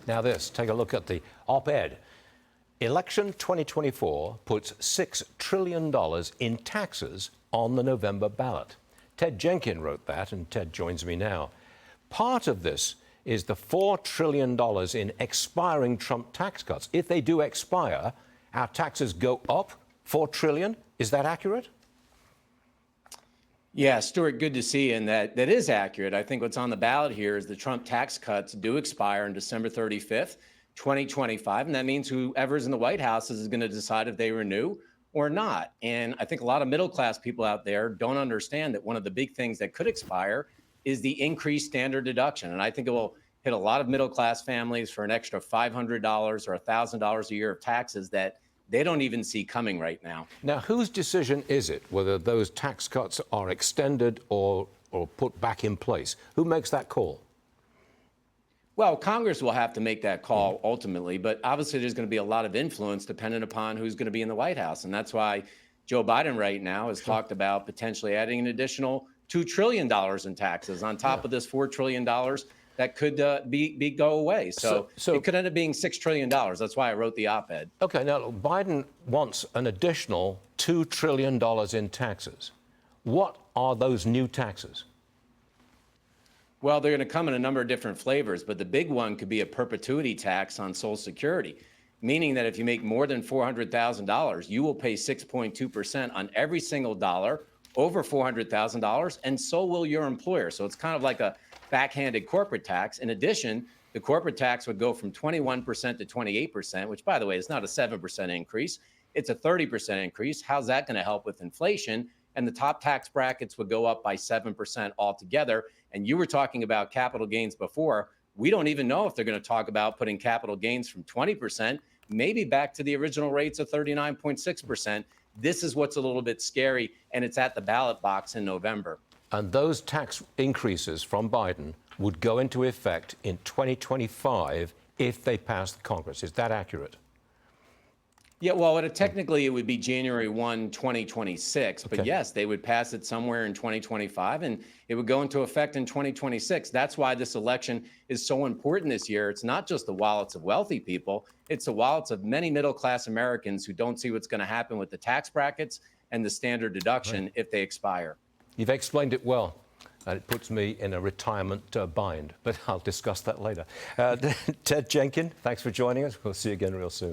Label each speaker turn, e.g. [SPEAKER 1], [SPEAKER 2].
[SPEAKER 1] Now this, take a look at the op-ed. Election 2024 puts $6 trillion in taxes on the November ballot. Ted Jenkin wrote that, and Ted joins me now. Part of this is the $4 trillion in expiring Trump tax cuts. If they do expire, our taxes go up $4 trillion. Is that accurate?
[SPEAKER 2] Yeah, Stuart, good to see you, and that is accurate. I think what's on the ballot here is the Trump tax cuts do expire on December 35th, 2025, and that means whoever's in the White House is going to decide if they renew or not. And I think a lot of middle-class people out there don't understand that one of the big things that could expire is the increased standard deduction. And I think it will hit a lot of middle-class families for an extra $500 or $1,000 a year of taxes that they don't even see coming right now.
[SPEAKER 1] Now, whose decision is it whether those tax cuts are extended or put back in place? Who makes that call?
[SPEAKER 2] Well, Congress will have to make that call ultimately, but obviously there's going to be a lot of influence dependent upon who's going to be in the White House. And that's why Joe Biden right now has talked about potentially adding an additional $2 trillion in taxes on top of this $4 trillion that could go away. So it could end up being $6 trillion. That's why I wrote the op-ed.
[SPEAKER 1] Okay, now Biden wants an additional $2 trillion in taxes. What are those new taxes?
[SPEAKER 2] Well, they're going to come in a number of different flavors, but the big one could be a perpetuity tax on Social Security, meaning that if you make more than $400,000, you will pay 6.2% on every single dollar over $400,000, and so will your employer. So it's kind of like a backhanded corporate tax. In addition, the corporate tax would go from 21% to 28%, which, by the way, is not a 7% increase. It's a 30% increase. How's that going to help with inflation? And the top tax brackets would go up by 7% altogether. And you were talking about capital gains before. We don't even know if they're going to talk about putting capital gains from 20%, maybe back to the original rates of 39.6%. This is what's a little bit scary, and it's at the ballot box in November.
[SPEAKER 1] And those tax increases from Biden would go into effect in 2025 if they pass the Congress. Is that accurate?
[SPEAKER 2] Yeah, well, technically it would be January 1, 2026. But yes, they would pass it somewhere in 2025, and it would go into effect in 2026. That's why this election is so important this year. It's not just the wallets of wealthy people. It's the wallets of many middle-class Americans who don't see what's going to happen with the tax brackets and the standard deduction if they expire.
[SPEAKER 1] You've explained it well, and it puts me in a retirement bind, but I'll discuss that later. Ted Jenkin, thanks for joining us. We'll see you again real soon.